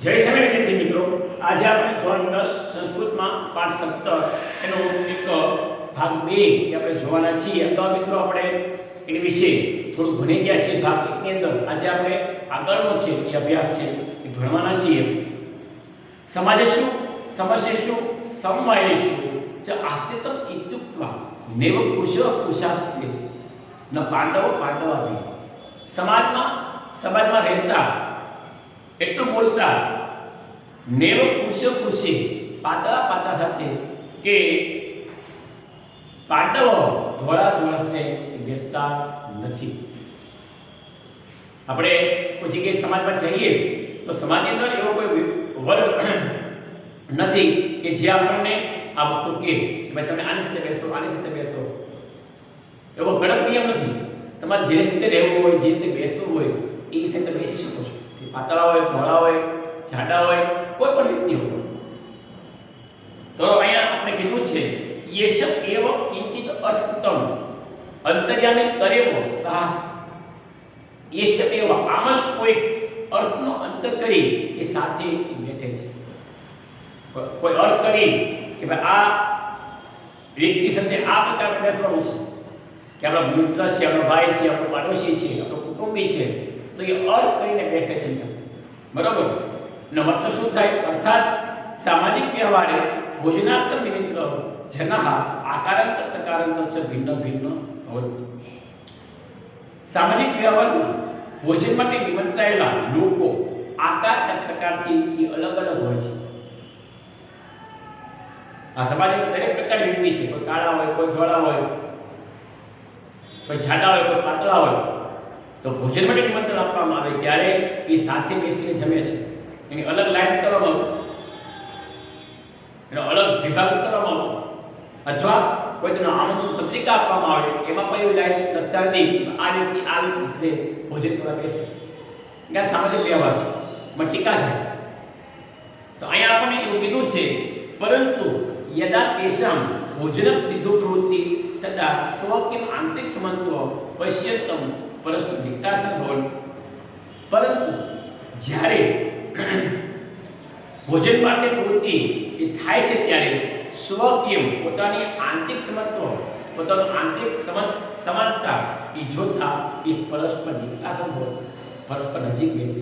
જય સમય વિદ્યાર્થી મિત્રો, આજે આપણે ધોરણ 10 સંસ્કૃતમાં પાઠ 17 એનો એક ભાગ 2 આપણે જોવાના છીએ. તો મિત્રો આપણે એની વિશે થોડું ભણી ગયા છીએ ભાગ 1 ની અંદર. આજે આપણે આગળનો છે એ અભ્યાસ છે એ ભણવાના છીએ. સમાજેષુ સમશેષુ સમવાયેષુ ચ આસ્તિતમ ઇત્યુક્ત્વા નૈવ કુશઃ કુશાસ્તે ન પાંડવો પાંડવાભિ. સમાજમાં રહેતા એટલું બોલતા નેવ કૃષે પાતા સાથે કે પાંડવો ધોળાને બેસતા નથી. આપણે કોઈ જગ્યાએ સમાજમાં જઈએ તો સમાજની અંદર એવો કોઈ વર્ગ નથી કે જે આપણને આ વસ્તુ કહે કે ભાઈ તમે આની સાથે બેસો, આની સાથે બેસો. એવો કડક નિયમ નથી. તમારે જે રીતે રહેવું હોય, જે રીતે બેસવું હોય એ રીતે બેસી શકો છો. પાતળા હોય, ધોળા હોય, જાડા હોય, કોઈ પણ વ્યક્તિ હોય. તો અહીંયા આપણે કીધું છે યેશ એવ કિંચિત અર્થકૃતમ અંતર્યામી તરેવો સાહસ. યેશ એવ આમ જ કોઈ અર્થનો અંતર કરી એ સાથે બેઠે છે. કોઈ અર્થ કરી કે ભાઈ આ વ્યક્તિ સાથે આ પ્રકારે બેસવાનું છે કે આપણો મિત્ર છે, આપણો ભાઈ છે, આપણો પાડોશી છે, આપણો કુટુંબી છે, તો એ અર્થ કરીને બેસે છે. બરાબર? એનો મતલબ શું થાય? અર્થાત સામાજિક વ્યવહારે ભોજનાર્થ નિમિત્ત જનઃ આકારાંત પ્રકારાંત ચ ભિન્ન ભિન્ન ભવન્તિ. સામાજિક વ્યવહારમાં ભોજન માટે નિમંત્રાયેલા લોકો આકાર અને પ્રકારથી એ અલગ અલગ હોય છે. આ સમાજમાં દરેક પ્રકારની વ્યક્તિ છે. કોઈ કાળા હોય, કોઈ ધોળા હોય, કોઈ જાડા હોય, કોઈ પાતળા હોય. તો ભોજન માટે નિમંત્રણ આપવામાં આવે ત્યારે એ સાથે બેસીને જમે છે. એની અલગ લાઈન કરવામાં આવે, એનો અલગ વિભાગ કરવામાં આવે, અથવા કોઈ તેનો આમંત્રણ પત્રિકા આપવામાં આવે એમાં પણ એવી લાઈન લખતા નથી આ વ્યક્તિ સાથે ભોજન કરવા બેસે. એટલે સામાજિક વ્યવહાર છે, એમાં ટીકા થાય. તો અહીંયા આપણને એવું કીધું છે પરંતુ યદા તેષામ ભોજન વિધુ પ્રવૃત્તિ તથા સ્વકિમ આંતરિક સમત્વ પશ્યંતમ પરસ્પર વિકાસન ભવન. પરંતુ જ્યારે ભોજન માટે પ્રવૃત્તિ એ થાય છે ત્યારે સ્વકીય પોતાની આંતરિક સમત્વ, પોતાનું આંતરિક સમાનતા એ જોતા એ પરસ્પર વિકાસન ભવન, પરસ્પર નજીક બેસે.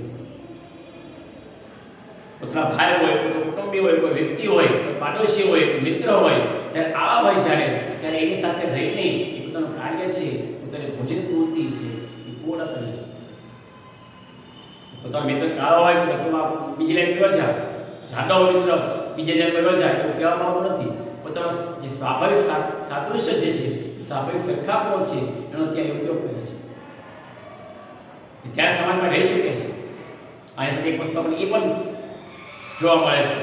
પોતાના ભાઈ હોય, કોઈ કુટુંબી હોય, કોઈ વ્યક્તિ હોય, કોઈ પાડોશી હોય, કોઈ મિત્ર હોય, જ્યારે આવા હોય ત્યારે એની સાથે રહીને એ પોતાનું કાર્ય છે, પોતાની ભોજન પ્રવૃત્તિ છે પૂર્ણ કરે છે. પોતાનો મિત્ર કાળો હોય તો તેમાં બીજી લાઈન પીવા જાય, જાડો હોય મિત્ર બીજે જેમ પીવા જાય એવું કહેવામાં આવતું નથી. પોતાનો જે સ્વાભાવિક સાદૃશ્ય જે છે, સ્વાભાવિક સરખાપણો છે એનો ત્યાં ઉપયોગ કરે છે. ત્યાં સમાજમાં રહી શકે છે. આની સાથે એક વસ્તુ આપણે એ પણ જોવા મળે છે.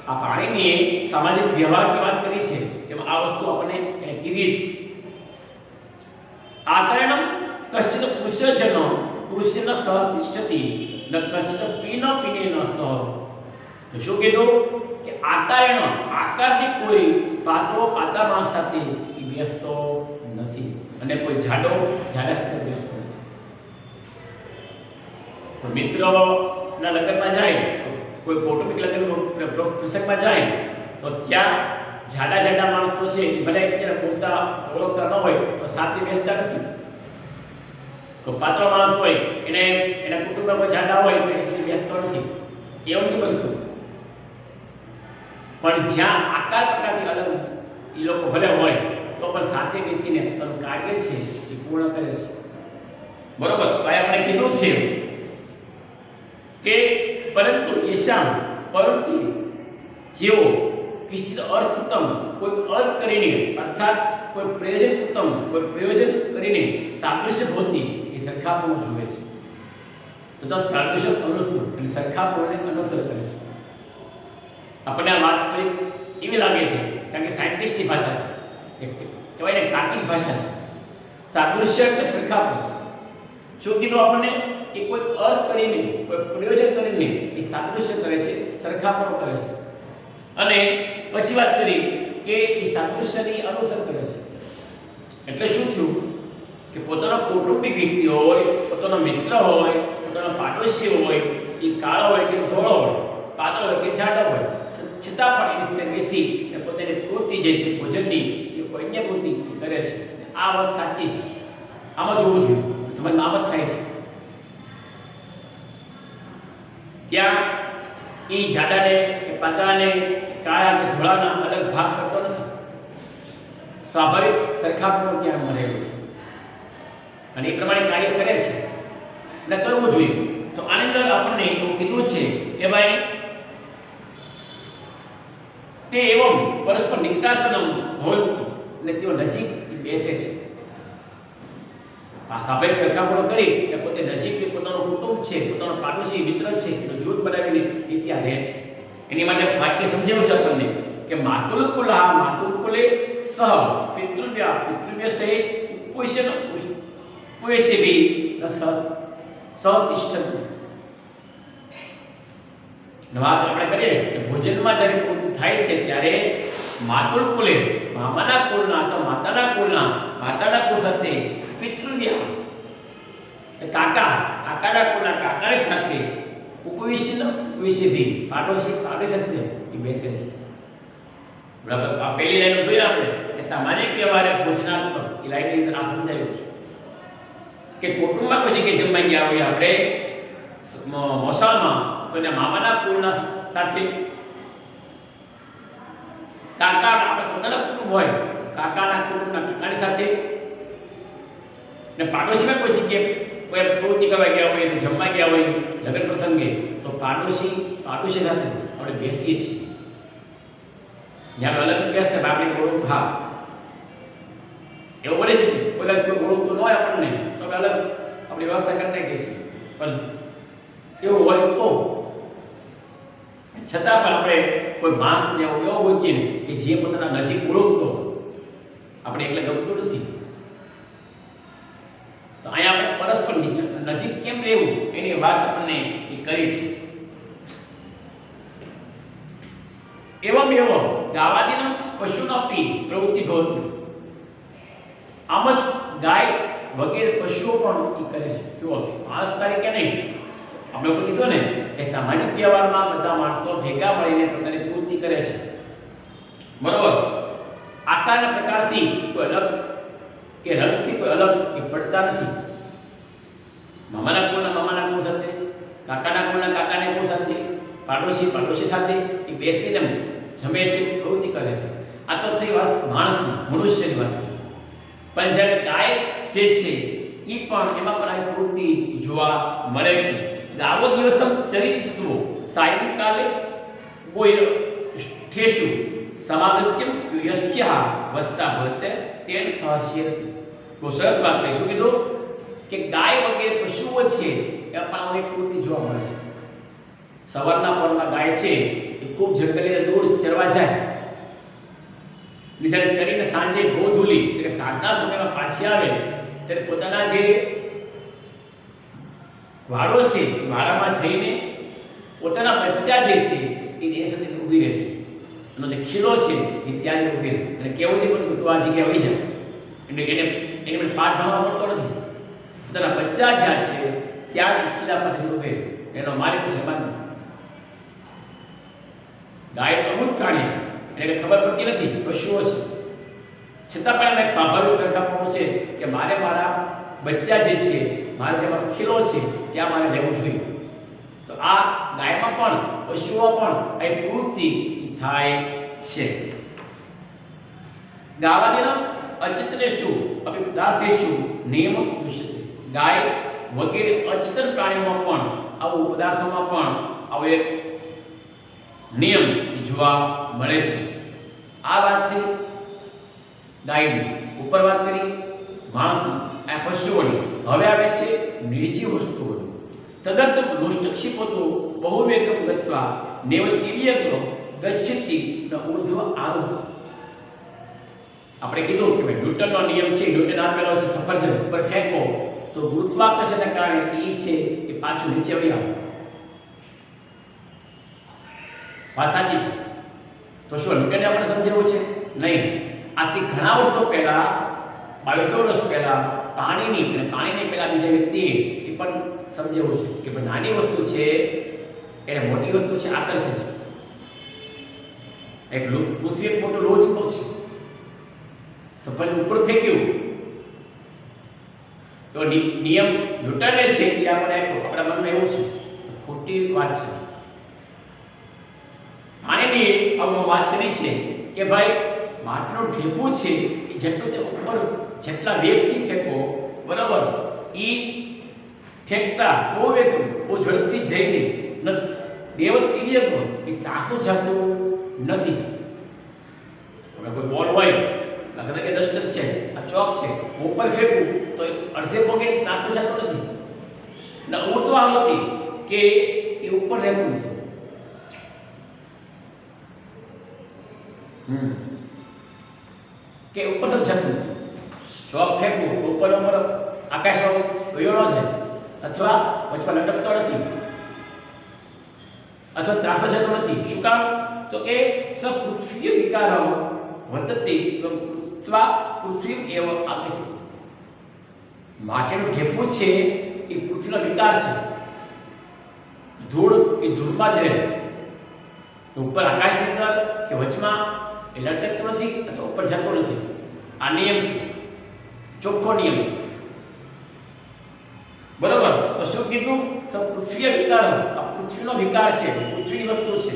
આ પાણીની સામાજિક વ્યવહારની વાત કરી છે તેમાં આ વસ્તુ આપણને એને કીધી છે. આ કારણમ કશ્ચિત કૃષ્યજનો કૃષ્યન સહ તિષ્ઠતિ ન કશ્ચિત પીન પીનેન સહ. શું કીધું કે આકારથી કોઈ પાતળા માણસ સાથે એ વ્યસ્તો નથી અને કોઈ જાડા સાથે વ્યસ્ત નથી. કોઈ મિત્રના લગ્નમાં જાય, કોઈ કૌટુંબિક લગ્ન પ્રસંગમાં જાય તો ત્યાં જાડા માણસો છે એ ભલે બોલતા ઓળખતા ન હોય તો સાથે બેસતા નથી. તો પાતળો માણસ હોય એના કુટુંબમાં કોઈ જાડા હોય તો એની સાથે બેસતો નથી. એવું નથી બનતું. પણ જ્યાં આકાર પ્રકારથી અલગ એ લોકો ભલે હોય તો પણ સાથે બેસીને પોતાનું કાર્ય છે એ પૂર્ણ કરે છે. બરોબર? તો આપણે કીધું છે કે પરંતુ જેઓ કિંચિત અર્થકૃતમ કોઈ અર્થ કરીને અર્થાત કોઈ પ્રયોજન કરીને સાદૃશ્ય ભોતી એ સરખાપણું જુએ છે. તો સાદૃશ્ય અનુસર એટલે સરખાપણુંને અનુસર કરે છે. આપણને આ વાત થોડી એવી લાગે છે કારણ કે સાયન્ટિસ્ટની ભાષા કહેવાય ને, તાર્કિક ભાષા. સાદૃશ્ય એટલે સરખાપણું. શું કીધું આપણને કે કોઈ અર્થ કરીને, કોઈ પ્રયોજન કરીને એ સાદૃશ્ય કરે છે, સરખાપણું કરે છે. અને પછી વાત કરી કે એ સાદૃશ્યની અનુસર કરે છે. એટલે શું થયું કે પોતાનો કૌટુંબિક વ્યક્તિ હોય, પોતાનો મિત્ર હોય, પોતાનો પાડોશી હોય, એ કાળો હોય કે ધોળો હોય, પાતળો હોય કે જાડો હોય, છતાં પણ એની સાથે બેસી અને પોતાની પ્રવૃત્તિ જે છે ભોજનની કે કોઈ અન્ય પ્રવૃત્તિ કરે છે. આ વાત સાચી છે. આમાં જોવું જોઈએ, સમજમાં આમ જ થાય છે. ત્યાં એ જાડાને કે પાતળાને કાળા કે ધોળાના અલગ ભાગ કરતો નથી. સ્વાભાવિક સરખાપણું ત્યાં મળેલું છે અને એ પ્રમાણે કાર્ય કરે છે અને કરવું જોઈએ. તો આની અંદર આપણને એવું કીધું છે કે ભાઈ તે એવમ પરસ્પર નિકટાસનમ ભવન્તિ, એટલે તેઓ નજીક બેસે છે. આ સ્વાભાવિક સરખામણો કરી અને પોતે નજીક પોતાનું કુટુંબ છે, પોતાનો પાડોશી મિત્ર છે એનો જૂથ બનાવીને એ ત્યાં રહે છે. એની માટે વાક્ય સમજાવ્યું છે આપણને કે માતુલકુલા માતુલકુલે સહ પિતૃવ્યા પિતૃવ્ય સે ઉપવેશન ઉપવેશેભી સતિષ્ઠન્તિ. વાત આપણે કરીએ કે ભોજનમાં જ્યારે પ્રવૃત્તિ થાય છે ત્યારે માતુલકુલે મામાના કુળના અથવા માતાના કુળ સાથે પિતૃવ્યા કાકાના કુળના કાકાની સાથે ઉપવેશેભી પાડોશી સાથે એ બેસે છે. બરાબર. આ પહેલી લાઈન જોઈએ આપણે કે સામાજિક વ્યવહારે ભોજનાર્થ, એ લાઈનની અંદર આ સમજાયું છે કે કુટુંબમાં પછી કે જમવા ગયા હોય આપણે મોસાળમાં તો એના મામાના કુળના સાથે કાકા, આપણે પોતાના કુટુંબ હોય કાકાના કુટુંબના કાકાની સાથે ને પાડોશીમાં કોઈ જગ્યાએ કોઈ પ્રવૃત્તિ કરવા ગયા હોય, જમવા ગયા હોય લગ્ન પ્રસંગે, તો પાડોશી સાથે આપણે બેસીએ છીએ. જ્યાં અલગ બેસતા આપણે ઓળખ, હા એવું બને છે કોઈ ઓળખતું ન હોય આપણને તો આપણે અલગ આપણી વ્યવસ્થા કરી નાખીએ છીએ. પણ એવું હોય તો છતાં પણ આપણે કોઈ માણસને એવો ગોતીએ ને કે જે પોતાના નજીક ઓળખતો આપણે એટલે ગમતું નથી. તો અહીંયા આપણે પરસ્પર નજીક કેમ રહેવું એની વાત આપણને એ કરી છે. એવમ ગાવાદીનું પશુનપી પ્રવૃત્તિ ભવતી. આમ જ ગાય વગેરે પશુઓ પણ એ કરે છે. જુઓ, માણસ તરીકે નહીં, આપણે તો કીધું ને કે સામાજિક વ્યવહારમાં બધા માણસો ભેગા મળીને પોતાની પ્રવૃત્તિ કરે છે. બરોબર. આકારના પ્રકારથી કોઈ અલગ કે રંગથી કોઈ અલગ એ પડતા નથી. મામાના કુળ સાથે, કાકાના કુળ સાથે, પાડોશી સાથે એ બેસીને જમે છે, પ્રવૃત્તિ કરે છે. આ તો થઈ વાત માણસની, મનુષ્યની વાત. પણ જ્યારે ગાય જે છે એ પણ એમાં પણ આ પ્રવૃત્તિ જોવા મળે છે. ગાવો દિવસમ ચરિત્રો સાયંકાલે ગોય ઠેશુ સમાગત્યમ યસ્યા વસ્તા ભવતે તેન સહસ્ય. બહુ સરસ વાત કહી. શું કીધું કે ગાય વગેરે પશુઓ છે એ પણ એક પ્રવૃત્તિ જોવા મળે છે. સવારના પરમાં ગાય છે એ ખૂબ જંગલે દૂર ચરવા જાય, જ્યારે ચરીને સાંજે ગોધૂલી એટલે સાંજના સમયમાં પાછી આવે ત્યારે પોતાના જે વાડો છે વાડામાં જઈને પોતાના બચ્ચા જે છે એ સાથે ઊભી રહે છે. એનો જે ખીલો છે એ ત્યાં જ ઊભી રહે અને કેવું છે બધું તું આ જગ્યા વહી જાય એટલે એને મને પાઠ ભણવા પડતો નથી. પોતાના બચ્ચા જ્યાં છે ત્યાં ખીલા પાસે ઊભે એનો માલિક છે બંધ. ગાય તો અમુક પ્રાણી છે એને ખબર પડતી નથી, પશુઓ છે, છતાં પણ એમાં એક સ્વાભાવિક સરખામણું છે કે મારે મારા બચ્ચા જે છે, મારે જે મારો ખીલો છે ત્યાં મારે રહેવું જોઈએ. તો આ ગાયમાં પણ પશુઓ પણ એ પ્રવૃત્તિ થાય છે. ગાવાદીનો અચેતનેષુ અપિદાસેષુ નિયમ દુષ્યતે. ગાય વગેરે અચેતન પ્રાણીઓમાં પણ આવું પદાર્થોમાં પણ આવો એક નિયમ જોવા મળે છે. આ વાત છે ગાયની. ઉપર વાત કરી માણસની, આ પશુઓની. હવે આવે છે નિર્જીવ વસ્તુઓની. તદર્થ લુષ્ટક્ષિપોતો બહુવેગમ ગત્વા નેવતિર્યગ્નો ગચ્છતિ ન ઉર્ધ્વ આરોહ. આપણે કીધું કે ભાઈ ન્યૂટનનો નિયમ છે, ન્યૂટન આપેલો છે સફરજન ઉપર ફેંકો તો ગુરુત્વાકર્ષણના કારણે એ છે એ પાછું નીચે આવી આવે. વાત સાચી છે. તો શું ન્યૂટને આપણે સમજાવ્યું છે? નહીં. આથી ઘણા વર્ષો પહેલા, 2200 વર્ષ પહેલા પાણીની પહેલા બીજા વ્યક્તિએ એ પણ સમજાવ્યું છે કે ભાઈ નાની વસ્તુ છે એને મોટી વસ્તુ છે આકર્ષે છે. પૃથ્વી એક મોટો લોહ છે. સફળ ઉપર ફેંક્યું તો નિયમ ન્યૂટને છે એ આપણે આપણા મનમાં એવું છે ખોટી વાત છે. પાણીની આપણે વાત કરી છે કે ભાઈ માટીનું ઢેફું છે એ જેટલું તે ઉપર જેટલા વેગથી ફેંકો બરાબર એ ફેંકતા બહુ વેગ બહુ ઝડપથી જઈને દેવતીય એ ત્રાસો જતું નથી. આપણે કોઈ બોલ હોય લગભગ કે ડસ્ટર છે આ ચોક છે ઉપર ફેંકવું તો અડધે પગે ત્રાસો જતો નથી ને ઉડતો આવતી કે એ ઉપર રહેતું નથી. કે ઉપર તો જતું નથી. ચોક ફેંકવું ઉપર ઉપર આકાશમાં ગયો છે અથવા વચમાં લટકતો નથી અથવા ત્રાસો જતો નથી. શું કામ? તો કે સપૃથ્વી વિકારો વર્તતી પૃથ્વી એવ આપે છે. માટેનું ઢેફું છે એ પૃથ્વીનો વિકાર છે. ધૂળ એ ધૂળમાં જ રહે ઉપર આકાશની અંદર કે વચમાં એ લટકતો નથી અથવા ઉપર જતો નથી. આ નિયમ છે, ચોખ્ખો નિયમ છે. બરોબર. તો શું કીધું? પૃથ્વી વિકાર આ પૃથ્વીનો વિકાર છે, પૃથ્વીની વસ્તુ છે.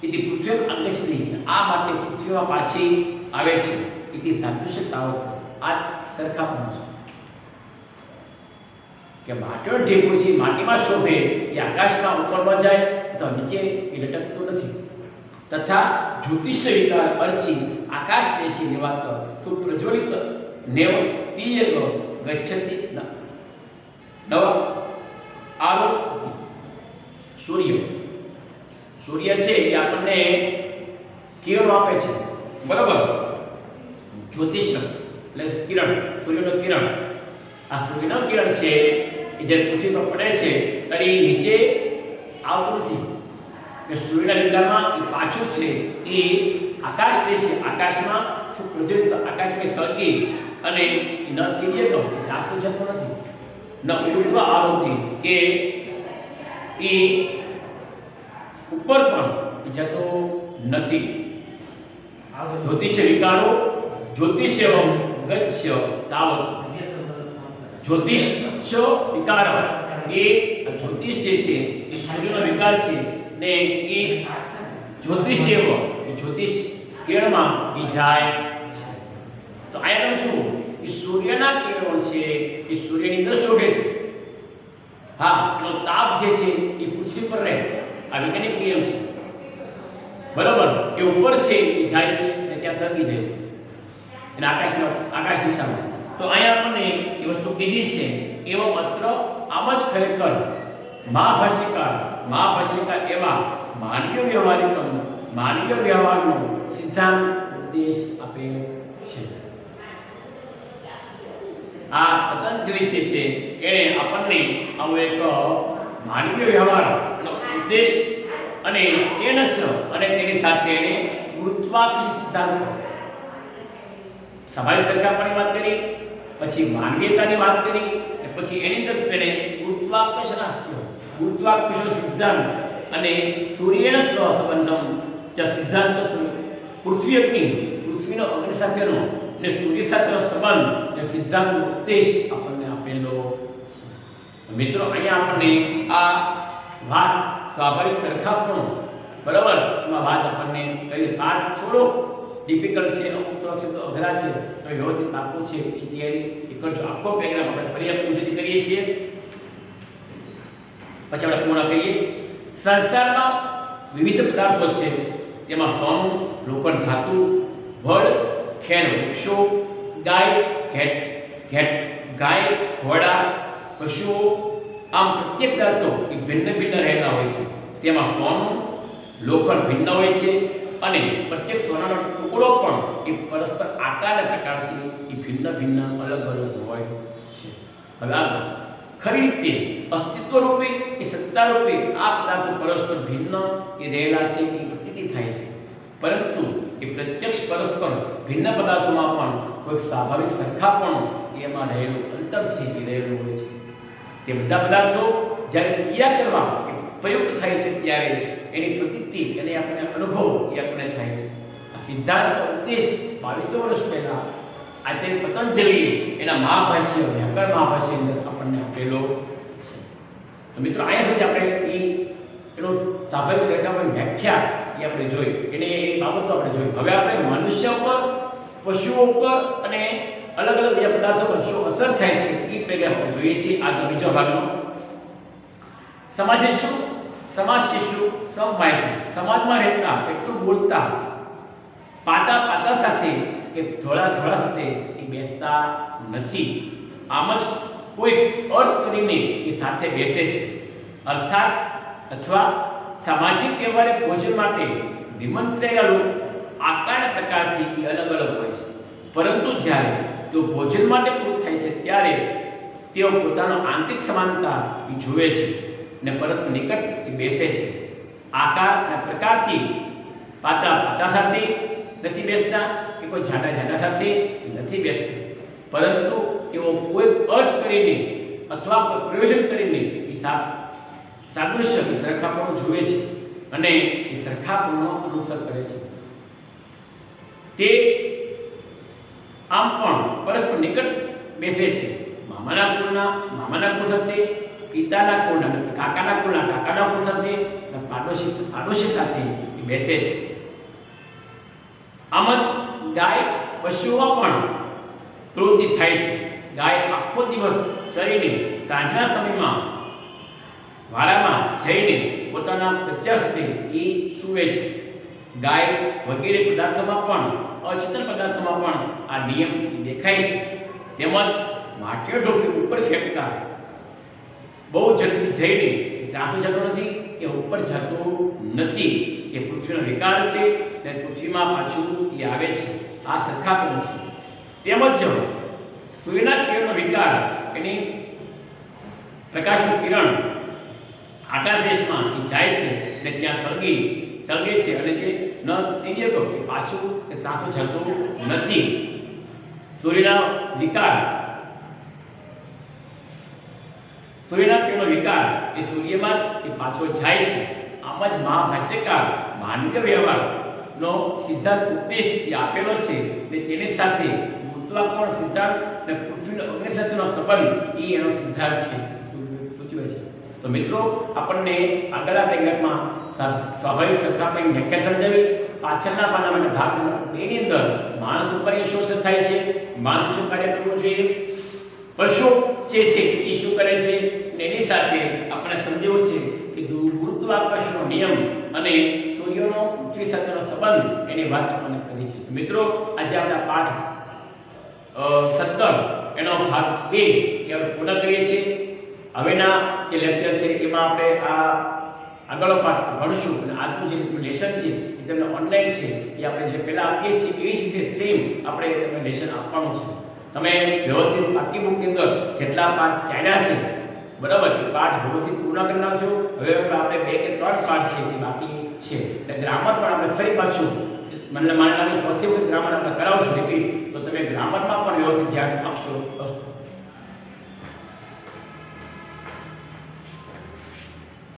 એથી પૃથ્વી અંગચતી આ માટે પૃથ્વીમાં પાછી આવે છે. એથી સાદૃશ્યતાઓ આ સરખાપણું છે કે માટીનો ઢેફું છે માટીમાં શોભે એ આકાશમાં ઉપરમાં જાય અથવા નીચે એ લટકતું નથી. તથા જ્યોતિષ વિકાર અર્ચી આકાશ દેશી નિવાત સુપ્રજ્વલિત નેવ તીયગ ગચ્છતિ નવ આરોપ. સૂર્ય છે એ આપણને કિરણો આપે છે બરાબર. જ્યોતિષ એટલે કિરણ, સૂર્યનો કિરણ. આ સૂર્યનો કિરણ છે એ જે પૃથ્વી પર પડે છે ત્યારે નીચે આવતું નથી. કે સૂર્યના વિકારમાં એ પાછું છે એ આકાશ દેશે આકાશમાં પ્રજ્વલિત આકાશમાં સળગી અને ન તીર્ય તો ત્રાસો જતો નથી ન ઉર્ધ્વ આરોપી કે એ ઉપર પણ જતો નથી. જ્યોતિષ વિકારો જ્યોતિષ્યવમ ગચ્છ તાવત. જ્યોતિષ વિકાર એ જ્યોતિષ જે છે એ સૂર્યનો વિકાર છે ને એ જ્યોતિષેવ એ જ્યોતિષ કિરણમાં એ જાય. તો અહીંયા તમે જુઓ એ સૂર્યના કિરણો છે એ સૂર્યની અંદર શોભે છે. હા, એનો તાપ જે છે એ પૃથ્વી પર રહે. આ વૈજ્ઞાનિક નિયમ છે બરાબર. કે ઉપર છે એ જાય છે અને ત્યાં સળગી જાય છે અને આકાશ દિશામાં. તો અહીંયા આપણને એ વસ્તુ કીધી છે. એવો માત્ર આમ જ ખરેખર મહાભાષ્યકાર એવા માનવીય વ્યવહારનો સિદ્ધાંત ઉપદેશ આપે છે. આ પતંજલિ છે એણે આપણને આવો એક માનવીય વ્યવહારનો ઉપદેશ અને અને તેની સાથે એને ગુરુત્વાકર્ષણ સિદ્ધાંત સ્વાભાવિક સરખામણીની વાત કરી, પછી માનવીયતાની વાત કરી અને પછી એની અંદર તેને ગુરુત્વાકર્ષણ સિદ્ધાંત અને સૂર્યના સંબંધમ સિદ્ધાંત પૃથ્વીનો અગ્નિ સાથેનો અને સૂર્ય સાથેનો સંબંધ અને સિદ્ધાંતનો ઉપદેશ આપણને આપેલો છે. મિત્રો અહીંયા આપણને આ વાત સ્વાભાવિક સરખામણું બરાબર એમાં વાત આપણને કહી. પાઠ થોડો ડિફિકલ્ટ છે, અમુક થોડાક શબ્દો અઘરા છે, તો વ્યવસ્થિત આપવું છે એ તૈયારી એ કરજો. આખો પેરેગ્રાફ આપણે ફરી પૂછતી કરીએ છીએ પછી આપણે પૂર્ણ કરીએ. સંસારમાં વિવિધ પદાર્થો છે. તેમાં સોનું, લોખંડ ધાતુ, વડ, ખેર વૃક્ષો, ગાય, ઘોડા, પશુઓ, આમ પ્રત્યેક પદાર્થો એ ભિન્ન રહેલા હોય છે. તેમાં સોનું, લોખંડ ભિન્ન હોય છે અને પ્રત્યેક સોનાનો ટુકડો પણ એ પરસ્પર આકાર અને પ્રકારથી એ ભિન્ન અલગ હોય છે. હવે આગળ ખરી રીતે અસ્તિત્વ રૂપે કે સત્તા રૂપે આ પદાર્થો પરસ્પર ભિન્ન એ રહેલા છે એ પ્રતીતિ થાય છે. પરંતુ એ પ્રત્યક્ષ પરસ્પર ભિન્ન પદાર્થોમાં પણ કોઈ સ્વાભાવિક સરખાપણું એમાં રહેલું અંતર છે એ રહેલું હોય છે. તે બધા પદાર્થો જ્યારે ક્રિયા કરવા પ્રયુક્ત થાય છે ત્યારે એની પ્રતીતિ એને આપણે અનુભવ એ આપણને થાય છે. આ સિદ્ધાંતનો ઉપદેશ 2200 વર્ષ પહેલાં આચાર્ય પતંજલિએ એના મહાભાષ્ય વ્યાકરણ મહાભાષ્ય અંદર આપણને આપેલો છે. તો મિત્રો અહીંયા સુધી આપણે એનો સ્વાભાવિક સંખ્યામાં વ્યાખ્યા એ આપણે જોઈ, એને એ બાબતો આપણે જોઈ. હવે આપણે મનુષ્ય ઉપર, પશુઓ ઉપર અને અલગ અલગ બીજા પદાર્થો પર શું અસર થાય છે એ પહેલાં આપણે જોઈએ છીએ. આ બીજો ભાગનો સમાજે શું, સમાજ શિશુ, સમવાય શું. સમાજમાં રહેતા, એટલું બોલતા, પાતા સાથે કે ધોળા સાથે એ બેસતા નથી. આમ જ કોઈ અર્થ કરીને એ સાથે બેસે છે. અર્થાત અથવા સામાજિક વ્યવહારે ભોજન માટે નિમંત્રેલા લોકો આકાર પ્રકારથી એ અલગ અલગ હોય છે, પરંતુ જ્યારે તેઓ ભોજન માટે પૂરું થાય છે ત્યારે તેઓ પોતાનો આંતરિક સમાનતા એ જુએ છે અને પરસ્પર નિકટ એ બેસે છે. આકાર અને પ્રકારથી પાતા સાથે નથી બેસતા કે કોઈ જાડા સાથે નથી બેસતા, પરંતુ તેઓ કોઈ અર્થ કરીને અથવા કોઈ પ્રયોજન કરીને એ સાદૃશ્ય સરખાપણું જુએ છે અને એ સરખાપણુંનો અનુસર કરે છે. તે આમ પણ પરસ્પર નિકટ બેસે છે. મામાના કુળ સાથે, પિતાના કુળના, કાકાના કુળના કાકાના કુળ સાથે, પાડોશી સાથે એ બેસે છે. આમ જ ગાય પશુઓમાં પણ પ્રવૃત્તિ થાય છે. ગાય આખો દિવસ ચરીને સાંજના સમયમાં વાડામાં જઈને પોતાના બચ્ચા સાથે એ સૂવે છે. ગાય વગેરે પદાર્થોમાં પણ, અચેતન પદાર્થોમાં પણ આ નિયમ દેખાય છે. તેમજ માટીઓ ઢોકી ઉપર ફેંકતા બહુ ઝડપથી જઈને ત્રાસો જતો નથી કે ઉપર જતું નથી, કે પૃથ્વીનો વિકાર છે અને પૃથ્વીમાં પાછું એ આવે છે. આ સરખાપણું છે. તેમજ સૂર્યના કિરણનો વિકાર, એની પ્રકાશનું કિરણ આકાશ દેશમાં એ જાય છે અને ત્યાં સળગે છે અને તે ન તેજે તો એ પાછું કે ત્રાસો જતું નથી. સૂર્યના કિરણનો વિકાર એ સૂર્યમાં જ એ પાછો જાય છે. આમ જ મહાભાષ્યકાર માનવીય વ્યવહારનો સિદ્ધાંત ઉપદેશ એ આપેલો છે અને તેની સાથે ગુરુત્વાકર્ષણ સિદ્ધાંત અને પૃથ્વીનો અગ્નિ સાથેનો સંબંધ એ એનો સિદ્ધાંત છે સૂચવે છે. તો મિત્રો આપણને આગળના પેરેગ્રાફમાં સ્વાભાવિક સરખામણી વ્યાખ્યા સમજાવી. પાછળના પાનામાં ભાગ નંબર 2 ની અંદર માણસ ઉપર શું અસર થાય છે, માણસ શું કાર્ય કરવું જોઈએ, પશુ જે છે એ શું કરે છે, અને એની સાથે આપણે સમજાવ્યું છે કે ગુરુત્વાકર્ષણનો નિયમ અને સૂર્યનો પૃથ્વી સાથેનો સંબંધ એની વાત આપણને કરી છે. મિત્રો આજે આપણા પાઠ 17 એનો ભાગ 2 એ આપણે પૂર્ણ કરીએ છીએ. હવેના જે લેક્ચર છે એમાં આપણે આ આગળનો પાઠ ભણશું અને આજનું જે લેસન છે એ તમને ઓનલાઈન છે એ આપણે જે પહેલાં આપીએ છીએ એ જ રીતે સેમ આપણે તમને લેસન આપવાનું છે. તમે વ્યવસ્થિત પાકી બુકની અંદર જેટલા પાઠ ચાલ્યા છે બરાબર એ પાઠ વ્યવસ્થિત પૂર્ણ કરી નાખજો. હવે આપણે 2 કે 3 પાઠ છે એ બાકી છે. એટલે ગ્રામર પણ આપણે ફરી પાછું મને લાગે ચોથી વખત ગ્રામર આપણે કરાવશું રિપીટ, તો તમે ગ્રામરમાં પણ વ્યવસ્થિત ધ્યાન આપશો.